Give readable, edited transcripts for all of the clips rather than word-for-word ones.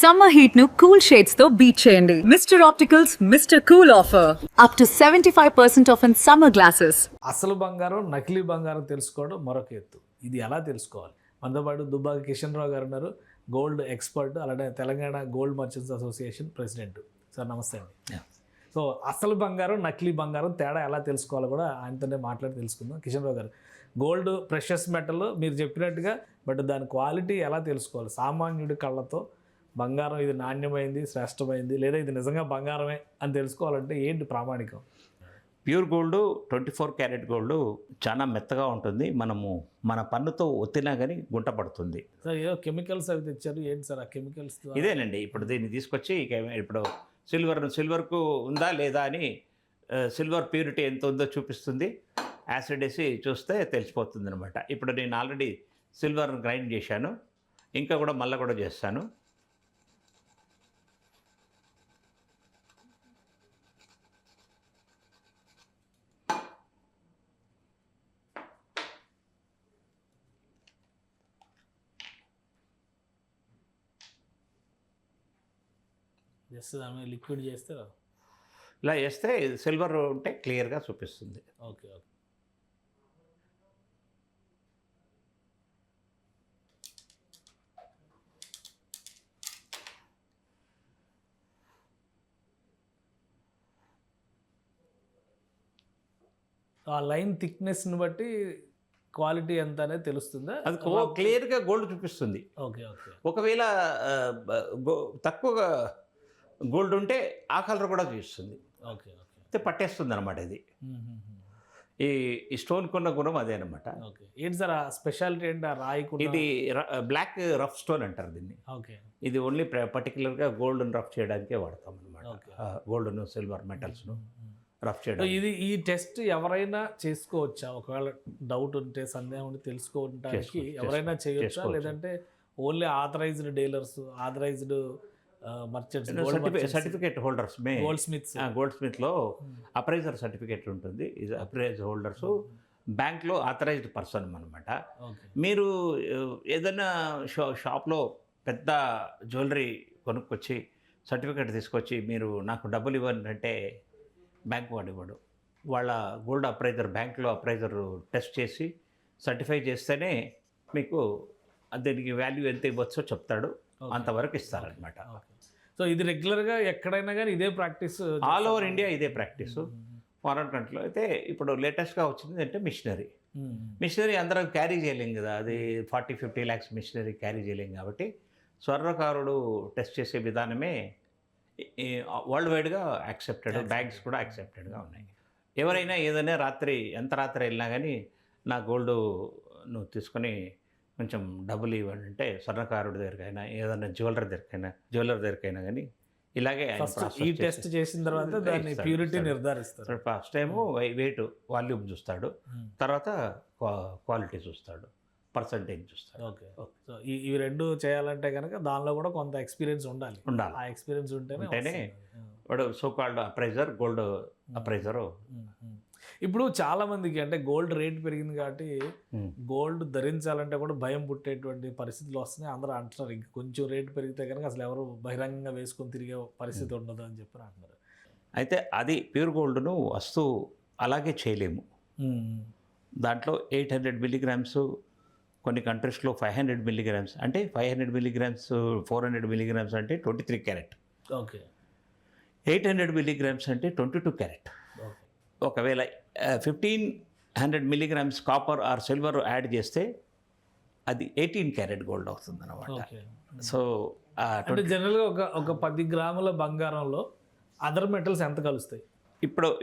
Summer heat ను cool shades తో beat చేయండి. Mister opticals mister cool offer up to 75% of in summer glasses. అసలు బంగారం నకిలీ బంగారం తెలుసుకోవడం మరొక ఎత్తు. ఇది ఎలా తెలుసుకోవాలి? మనతో పాటు దుబ్బాక కిషన్ రావు గారు ఉన్నారు, గోల్డ్ ఎక్స్పర్ట్, అలాగే Telangana gold merchants association president. Sir నమస్తే అండి. సో అసలు బంగారం నకిలీ బంగారం తేడా ఎలా తెలుసుకోవాలో కూడా ఆయనతోనే మాట్లాడి తెలుసుకుందాం. కిషన్ రావు గారు, గోల్డ్ ప్రెషస్ మెటల్ మీరు చెప్పినట్టుగా, బట్ దాని క్వాలిటీ ఎలా తెలుసుకోవాలి? సామాన్యుడి కళ్ళతో బంగారం ఇది నాణ్యమైంది, శ్రేష్టమైంది, లేదా ఇది నిజంగా బంగారమే అని తెలుసుకోవాలంటే ఏంటి ప్రామాణికం? ప్యూర్ గోల్డ్ 24 క్యారెట్ గోల్డ్ చాలా మెత్తగా ఉంటుంది. మనము మన పన్నుతో ఒత్తినా కానీ గుంట పడుతుంది. సార్ ఏదో కెమికల్స్ అవి తెచ్చారు, ఏంటి సార్ ఆ కెమికల్స్? ఇదేనండి, ఇప్పుడు దీన్ని తీసుకొచ్చి ఇప్పుడు సిల్వర్కు ఉందా లేదా అని సిల్వర్ ప్యూరిటీ ఎంత ఉందో చూపిస్తుంది. యాసిడ్ వేసి చూస్తే తెలిసిపోతుంది అనమాట. ఇప్పుడు నేను ఆల్రెడీ సిల్వర్ గ్రైండ్ చేశాను, ఇంకా కూడా మళ్ళీ కూడా చేస్తాను. జస్ట్ దాని లిక్విడ్ చేస్తే ఇలా చేస్తే సిల్వర్ ఉంటే క్లియర్గా చూపిస్తుంది. Okay okay. ఆ లైన్ థిక్నెస్ని బట్టి క్వాలిటీ ఎంత అనేది తెలుస్తుందా? అది క్లియర్గా గోల్డ్ చూపిస్తుంది. Okay okay. ఒకవేళ తక్కువగా గోల్డ్ ఉంటే ఆ కలర్ కూడా చూపిస్తుంది. Okay okay. అయితే పట్టేస్తుంది అనమాట. ఇది ఈ స్టోన్ కొన్న గుణం అదే అనమాట. ఓకే. ఏంటి సార్ ఆ స్పెషాలిటీ ఏంటి? ఆ రాయి ఇది బ్లాక్ రఫ్ స్టోన్ అంటారు దీన్ని. ఓకే. ఇది ఓన్లీ పర్టికులర్గా గోల్డ్ను రఫ్ చేయడానికే వాడతాం అనమాట. గోల్డ్ను సిల్వర్ మెటల్స్ను రఫ్ చేయడం. ఇది ఈ టెస్ట్ ఎవరైనా చేసుకోవచ్చా? ఒకవేళ డౌట్ ఉంటే, సందేహం ఉంటే తెలుసుకోవడానికి ఎవరైనా చేయొచ్చా, లేదంటే only authorised dealers, authorised merchants, certificate holders, gold స్మిత్లో అప్రైజర్ సర్టిఫికేట్ ఉంటుంది. ఇది అప్రైజ్ హోల్డర్స్, బ్యాంక్లో ఆథరైజ్డ్ పర్సన్ అనమాట. మీరు ఏదైనా షాప్లో పెద్ద జ్యువెలరీ కొనుక్కొచ్చి సర్టిఫికేట్ తీసుకొచ్చి మీరు నాకు డబ్బులు ఇవ్వండి అంటే బ్యాంక్ వాడు ఇవ్వడు. వాళ్ళ గోల్డ్ అప్రైజర్, బ్యాంక్లో అప్రైజర్ టెస్ట్ చేసి సర్టిఫై చేస్తేనే మీకు దీనికి వాల్యూ ఎంత ఇవ్వచ్చో చెప్తాడు. అంతవరకు ఇస్తారనమాట. సో ఇది రెగ్యులర్గా ఎక్కడైనా కానీ ఇదే ప్రాక్టీస్, ఆల్ ఓవర్ ఇండియా ఇదే ప్రాక్టీసు. ఫారెన్ కంట్రీలో అయితే ఇప్పుడు లేటెస్ట్గా వచ్చింది అంటే మిషనరీ అందరం క్యారీ చేయలేం కదా. అది 40-50 lakhs మిషనరీ క్యారీ చేయలేం కాబట్టి స్వర్ణకారుడు టెస్ట్ చేసే విధానమే వరల్డ్ వైడ్గా యాక్సెప్టెడ్. బ్యాంక్స్ కూడా యాక్సెప్టెడ్గా ఉన్నాయి. ఎవరైనా ఏదైనా ఎంత రాత్రి వెళ్ళినా కానీ నా గోల్డ్ నువ్వు తీసుకొని కొంచెం డబ్బులు ఇవ్వండి అంటే స్వర్ణకారుడి దగ్గరికైనా, ఏదైనా జ్యువెలర్ దగ్గరికైనా కానీ ఇలాగే ఈ టెస్ట్ చేసిన తర్వాత దాన్ని ప్యూరిటీ నిర్ధారిస్తారు. ఫస్ట్ టైము వెయిట్, వాల్యూమ్ చూస్తాడు, తర్వాత క్వాలిటీ చూస్తాడు, పర్సంటేజ్ చూస్తాడు. ఓకే. సో ఇవి రెండు చేయాలంటే కనుక దానిలో కూడా కొంత ఎక్స్పీరియన్స్ ఉండాలి. ఆ ఎక్స్పీరియన్స్ ఉంటేనే వాడు సో కాల్డ్ అప్రైజర్, గోల్డ్ అప్రైజరు. ఇప్పుడు చాలా మందికి అంటే గోల్డ్ రేట్ పెరిగింది కాబట్టి గోల్డ్ ధరించాలంటే కూడా భయం పుట్టేటువంటి పరిస్థితులు వస్తున్నాయి. అందరూ అంటున్నారు ఇంక కొంచెం రేటు పెరిగితే కనుక అసలు ఎవరు బహిరంగంగా వేసుకొని తిరిగే పరిస్థితి ఉండదు అని చెప్పి అంటున్నారు. అయితే అది ప్యూర్ గోల్డ్ను వస్తువు అలాగే చేయలేము. దాంట్లో 800 milligrams, కొన్ని కంట్రీస్లో 500 milligrams, అంటే 500 milligrams 400 milligrams అంటే 23 క్యారెట్. ఓకే. 800 milligrams అంటే 22 క్యారెట్. ఒకవేళ 1500 milligrams copper are silver add చేస్తే అది 18 క్యారెట్ గోల్డ్ అవుతుంది అన్నమాట. సో అంటే జనరల్గా ఒక 10 గ్రాముల బంగారంలో అదర్ మెటల్స్ ఎంత కలుస్తాయి?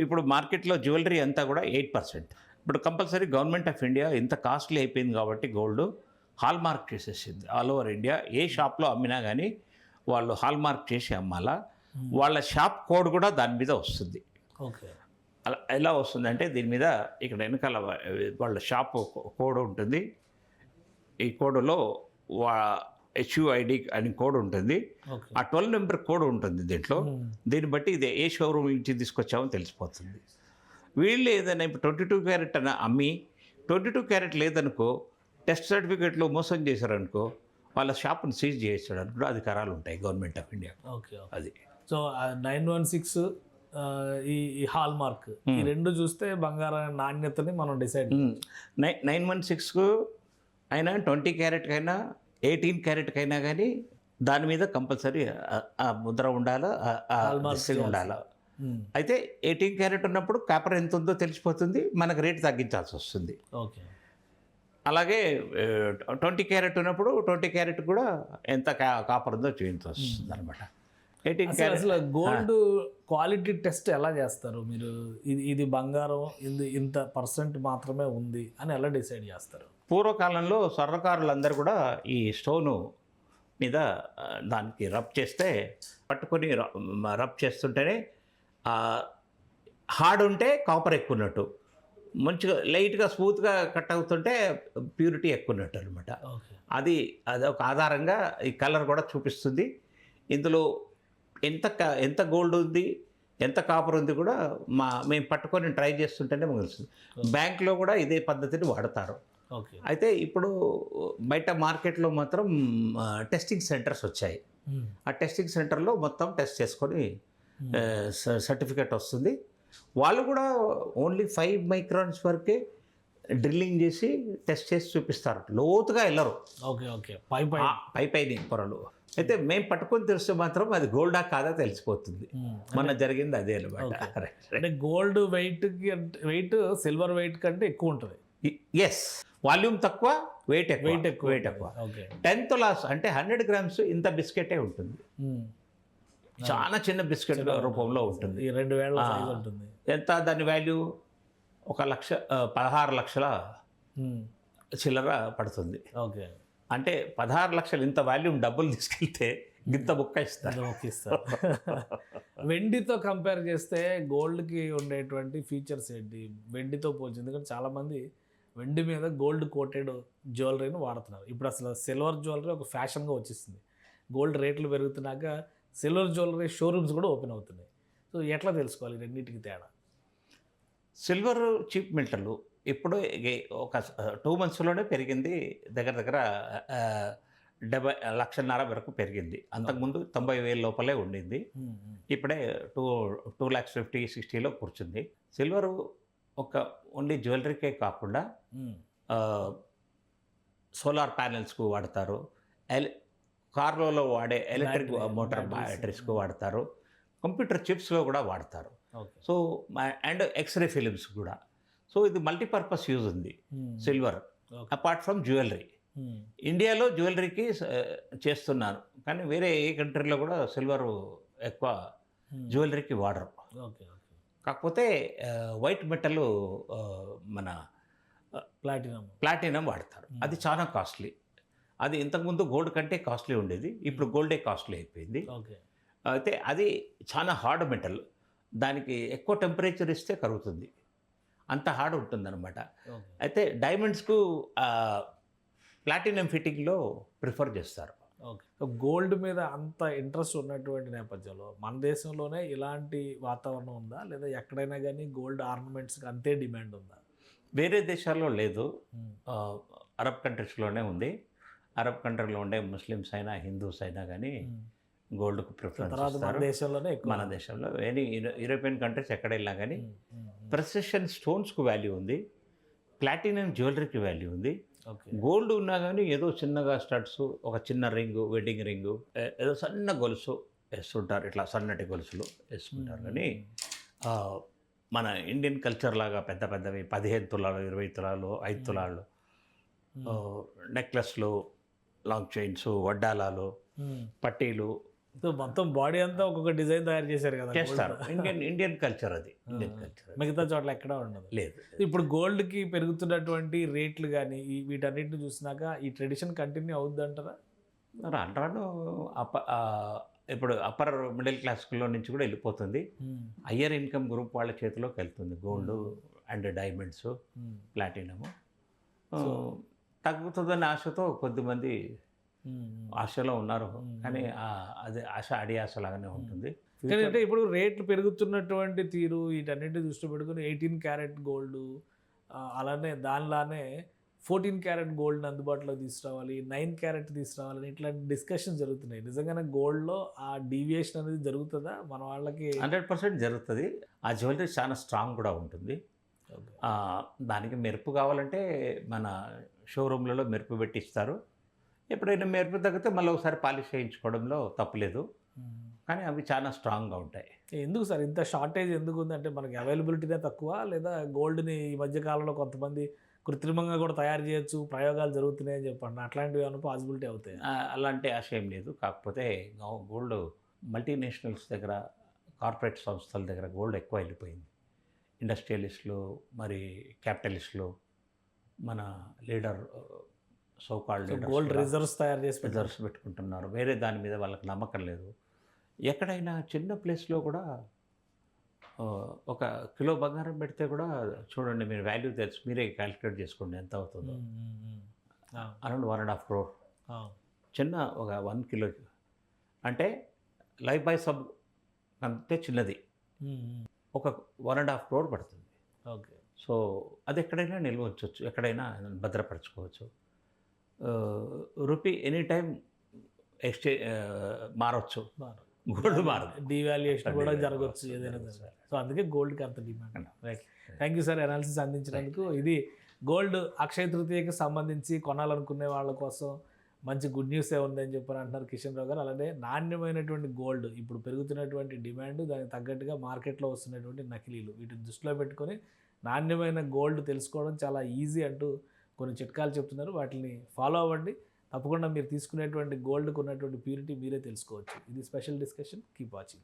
ఇప్పుడు మార్కెట్లో జ్యువెలరీ అంతా కూడా 8%. ఇప్పుడు కంపల్సరీ గవర్నమెంట్ ఆఫ్ ఇండియా ఇంత కాస్ట్లీ అయిపోయింది కాబట్టి గోల్డ్ హాల్ మార్క్ చేసేసింది. ఆల్ ఓవర్ ఇండియా ఏ షాప్లో అమ్మినా కానీ వాళ్ళు హాల్ మార్క్ చేసి అమ్మాలా. వాళ్ళ షాప్ కోడ్ కూడా దాని మీద వస్తుంది. ఓకే. అలా ఎలా వస్తుందంటే దీని మీద ఇక్కడ వెనకాల వాళ్ళ షాప్ కోడ్ ఉంటుంది. ఈ కోడ్లో HUID అని కోడ్ ఉంటుంది. ఆ 12 నెంబర్ కోడ్ ఉంటుంది దీంట్లో. దీన్ని బట్టి ఇది ఏ షోరూమ్ నుంచి తీసుకొచ్చామో తెలిసిపోతుంది. వీళ్ళు ఏదైనా ఇప్పుడు 22 క్యారెట్ అని అమ్మి 22 క్యారెట్ లేదనుకో, టెస్ట్ సర్టిఫికేట్లో మోసం చేశారనుకో, వాళ్ళ షాప్ని సీజ్ చేయించడానికి కూడా అధికారాలు ఉంటాయి గవర్నమెంట్ ఆఫ్ ఇండియా. ఓకే. అది సో 916 ఈ హాల్ మార్క్ ఈ రెండు చూస్తే బంగారం నాణ్యతని మనం డిసైడ్. 916కు అయినా 20 క్యారెట్కైనా 18 క్యారెట్కైనా కానీ దాని మీద కంపల్సరీ ఆ ముద్ర ఉండాలా, ఉండాలా. అయితే 18 క్యారెట్ ఉన్నప్పుడు కాపర్ ఎంత ఉందో తెలిసిపోతుంది, మనకు రేటు తగ్గించాల్సి వస్తుంది. ఓకే. అలాగే 20 క్యారెట్ ఉన్నప్పుడు 20 క్యారెట్ కూడా ఎంత కాపర్ ఉందో చూపించాల్సి వస్తుంది అనమాట. 18 క్యారెట్ అసలు గోల్డ్ క్వాలిటీ టెస్ట్ ఎలా చేస్తారు మీరు? ఇది బంగారం ఇంత పర్సెంట్ మాత్రమే ఉంది అని ఎలా డిసైడ్ చేస్తారు? పూర్వకాలంలో స్వర్ణకారులందరూ కూడా ఈ స్టోను మీద దానికి రబ్ చేస్తే పట్టుకొని రబ్ చేస్తుంటేనే హార్డ్ ఉంటే కాపర్ ఎక్కువ ఉన్నట్టు, మంచిగా లైట్గా స్మూత్గా కట్ అవుతుంటే ప్యూరిటీ ఎక్కువ ఉన్నట్టు అనమాట. అది ఒక ఆధారంగా ఈ కలర్ కూడా చూపిస్తుంది. ఇందులో ఎంత గోల్డ్ ఉంది, ఎంత కాపర్ ఉంది కూడా మేము పట్టుకొని ట్రై చేస్తుంటేనే మాకు తెలుస్తుంది. బ్యాంక్లో కూడా ఇదే పద్ధతిని వాడతారు. అయితే ఇప్పుడు బయట మార్కెట్లో మాత్రం టెస్టింగ్ సెంటర్స్ వచ్చాయి. ఆ టెస్టింగ్ సెంటర్లో మొత్తం టెస్ట్ చేసుకొని సర్టిఫికేట్ వస్తుంది. వాళ్ళు కూడా ఓన్లీ 5 మైక్రాన్స్ వరకే డ్రిల్లింగ్ చేసి టెస్ట్ చేసి చూపిస్తారు, లోతుగా వెళ్ళరు. ఓకే. పై పొరలు. అయితే మేము పట్టుకొని తెలిస్తే మాత్రం అది గోల్డా కాదా తెలిసిపోతుంది. మన జరిగింది అదే అనమాట. అంటే గోల్డ్ వెయిట్ సిల్వర్ వెయిట్ కంటే ఎక్కువ ఉంటుంది. ఎస్, వాల్యూమ్ తక్కువ, వెయిట్ ఎక్కువ. 10 తులాస్ అంటే 100 గ్రామ్స్ ఇంత బిస్కెటే ఉంటుంది. చాలా చిన్న బిస్కెట్ రూపంలో ఉంటుంది. 2000 సైజ్ ఉంటుంది. ఎంత దాని వాల్యూ? 16 లక్షల చిల్లర పడుతుంది. ఓకే. అంటే 16 లక్షలు ఇంత వాల్యూమ్ డబ్బులు తీసుకెళ్తే గింత బుక్క ఇస్తారు. వెండితో కంపేర్ చేస్తే గోల్డ్కి ఉండేటువంటి ఫీచర్స్ ఏంటి వెండితో పోల్చి? ఎందుకంటే చాలామంది వెండి మీద గోల్డ్ కోటెడ్ జ్యువెలరీని వాడుతున్నారు. ఇప్పుడు అసలు సిల్వర్ జ్యువెలరీ ఒక ఫ్యాషన్గా వచ్చేసింది. గోల్డ్ రేట్లు పెరుగుతున్నాక సిల్వర్ జ్యువెలరీ షోరూమ్స్ కూడా ఓపెన్ అవుతున్నాయి. సో ఎట్లా తెలుసుకోవాలి రెండింటికి తేడా? సిల్వర్ చీప్ మెటల్ ఇప్పుడు ఒక 2 monthsలోనే పెరిగింది. దగ్గర 70 లక్షన్నర వరకు పెరిగింది. అంతకుముందు 90,000 లోపలే ఉండింది. ఇప్పుడే 2,50,60,000లో కూర్చుంది. సిల్వర్ ఒక ఓన్లీ జ్యువెలరీకే కాకుండా సోలార్ ప్యానెల్స్కు వాడతారు, కార్లలో వాడే ఎలక్ట్రిక్ మోటార్ బ్యాటరీస్కు వాడతారు, కంప్యూటర్ చిప్స్లో కూడా వాడతారు. సో అండ్ ఎక్స్రే ఫిలిమ్స్ కూడా. సో ఇది మల్టీపర్పస్ యూజ్ ఉంది సిల్వర్, అపార్ట్ ఫ్రమ్ జ్యువెలరీ. ఇండియాలో జ్యువెలరీకి చేస్తున్నారు, కానీ వేరే ఏ కంట్రీలో కూడా సిల్వర్ ఎక్కువ జ్యువెలరీకి వాడరు. కాకపోతే వైట్ మెటల్ మన ప్లాటినం వాడతారు. అది చాలా కాస్ట్లీ. అది ఇంతకుముందు గోల్డ్ కంటే కాస్ట్లీ ఉండేది, ఇప్పుడు గోల్డే కాస్ట్లీ అయిపోయింది. అయితే అది చాలా హార్డ్ మెటల్, దానికి ఎక్కువ టెంపరేచర్ ఇస్తే కరుగుతుంది, అంత హార్డ్ ఉంటుందన్నమాట. అయితే డైమండ్స్కు ప్లాటినం ఫిట్టింగ్లో ప్రిఫర్ చేస్తారు. సో గోల్డ్ మీద అంత ఇంట్రెస్ట్ ఉన్నటువంటి నేపథ్యంలో మన దేశంలోనే ఇలాంటి వాతావరణం ఉందా, లేదా ఎక్కడైనా కానీ గోల్డ్ ఆర్నమెంట్స్కి అంతే డిమాండ్ ఉందా? వేరే దేశాల్లో లేదు, అరబ్ కంట్రీస్లోనే ఉంది. అరబ్ కంట్రీలో ఉండే ముస్లిమ్స్ అయినా హిందూస్ అయినా కానీ గోల్డ్కు ప్రిఫరెన్స్ ఇస్తారు. మన దేశంలో ఎనీ యూరోపియన్ కంట్రీస్ ఎక్కడ వెళ్ళినా కానీ ప్రెసిషన్ స్టోన్స్కు వాల్యూ ఉంది, ప్లాటినం జ్యువెలరీకి వాల్యూ ఉంది. గోల్డ్ ఉన్నా కానీ ఏదో చిన్నగా స్టడ్స్, ఒక చిన్న రింగు, వెడ్డింగ్ రింగు, ఏదో సన్న గొలుసు వేస్తుంటారు, ఇట్లా సన్నటి గొలుసులు వేసుకుంటారు. కానీ మన ఇండియన్ కల్చర్ లాగా పెద్ద పెద్దవి 15 తులాలు, 20 తులాలు, 5 తులాలు నెక్లెస్లు, లాంగ్ చైన్స్, వడ్డాలాలు, పట్టీలు, మొత్తం బాడీ అంతా ఒక్కొక్క డిజైన్ తయారు చేశారు కదా, చేస్తారు. ఇండియన్ కల్చర్ అది. ఇండియన్ కల్చర్ మిగతా చోట్ల ఎక్కడా ఉండదు. లేదు. ఇప్పుడు గోల్డ్కి పెరుగుతున్నటువంటి రేట్లు కానీ వీటన్నిటిని చూసినాక ఈ ట్రెడిషన్ కంటిన్యూ అవుద్ది అంటారా? రాను ఇప్పుడు అప్పర్ మిడిల్ క్లాస్లో నుంచి కూడా వెళ్ళిపోతుంది. హయ్యర్ ఇన్కమ్ గ్రూప్ వాళ్ళ చేతిలోకి వెళ్తుంది గోల్డ్ అండ్ డైమండ్స్, ప్లాటినము. తగ్గుతుందని ఆశతో కొద్దిమంది ఆశలో ఉన్నారు, కానీ అది ఆశ అడి ఆశ లాగానే ఉంటుంది. అంటే ఇప్పుడు రేట్లు పెరుగుతున్నటువంటి తీరు వీటన్నిటి దృష్టి పెట్టుకుని 18 క్యారెట్ గోల్డ్ అలానే దానిలానే 14 క్యారెట్ గోల్డ్ని అందుబాటులో తీసుకురావాలి, 9 క్యారెట్ తీసుకురావాలని ఇట్లాంటి డిస్కషన్ జరుగుతున్నాయి. నిజంగానే గోల్డ్లో ఆ డీవియేషన్ అనేది జరుగుతుందా మన వాళ్ళకి? 100% జరుగుతుంది. ఆ జ్యువెలరీ చాలా స్ట్రాంగ్ కూడా ఉంటుంది. దానికి మెరుపు కావాలంటే మన షోరూమ్లలో మెరుపు పెట్టిస్తారు. ఎప్పుడైనా మెరుపు తగ్గితే మళ్ళీ ఒకసారి పాలిష్ చేయించుకోవడంలో తప్పులేదు. కానీ అవి చాలా స్ట్రాంగ్గా ఉంటాయి. ఎందుకు సార్ ఇంత షార్టేజ్ ఎందుకు ఉందంటే మనకి అవైలబిలిటీనే తక్కువ, లేదా గోల్డ్ని ఈ మధ్యకాలంలో కొంతమంది కృత్రిమంగా కూడా తయారు చేయొచ్చు, ప్రయోగాలు జరుగుతున్నాయని చెప్పండి, అట్లాంటివి ఏమైనా పాసిబిలిటీ అవుతాయి? అలాంటి ఆశ ఏం లేదు. కాకపోతే గోల్డ్ మల్టీనేషనల్స్ దగ్గర, కార్పొరేట్ సంస్థల దగ్గర గోల్డ్ ఎక్కువ వెళ్ళిపోయింది. ఇండస్ట్రియలిస్టులు, మరి క్యాపిటలిస్టులు, మన లీడర్ సోకాల్డ్ గోల్డ్ రిజర్వ్స్ తయారు చేసి రిజర్వ్స్ పెట్టుకుంటున్నారు. వేరే దాని మీద వాళ్ళకి నమ్మకం లేదు. ఎక్కడైనా చిన్న ప్లేస్లో కూడా ఒక కిలో బంగారం పెడితే కూడా చూడండి, మీరు వాల్యూ తెలుసు, మీరే క్యాలిక్యులేట్ చేసుకోండి ఎంత అవుతుందో. Around 1.5 crore. చిన్న ఒక 1 కిలో అంటే లైఫ్ బై సబ్ అంతే చిన్నది, ఒక 1.5 crore పడుతుంది. ఓకే. సో అది ఎక్కడైనా నిల్వ ఉంచవచ్చు, ఎక్కడైనా భద్రపరచుకోవచ్చు. రూపీ ఎనీ టైం ఎక్స్చేంజ్ మారవచ్చు, గోల్డ్ మారదు, డివాల్యుయేషన్ కూడా జరగవచ్చు ఏదైనా. సో అందుకే గోల్డ్కి అంత demand. Right, thank you sir analysis అందించినందుకు. ఇది గోల్డ్ అక్షయ తృతీయకి సంబంధించి కొనాలనుకునే వాళ్ళ కోసం మంచి గుడ్ న్యూసే ఉందని చెప్పని అంటున్నారు కిషన్ రావు గారు. అలానే నాణ్యమైనటువంటి గోల్డ్, ఇప్పుడు పెరుగుతున్నటువంటి డిమాండ్, దానికి తగ్గట్టుగా మార్కెట్లో వస్తున్నటువంటి నకిలీలు, వీటిని దృష్టిలో పెట్టుకొని నాణ్యమైన గోల్డ్ తెలుసుకోవడం చాలా ఈజీ అంటూ కొన్ని చిట్కాలు చెప్తున్నారు. వాటిని ఫాలో అవ్వండి. తప్పకుండా మీరు తీసుకునేటువంటి గోల్డ్కు ఉన్నటువంటి ప్యూరిటీ మీరే తెలుసుకోవచ్చు. ఇది స్పెషల్ డిస్కషన్. Keep watching.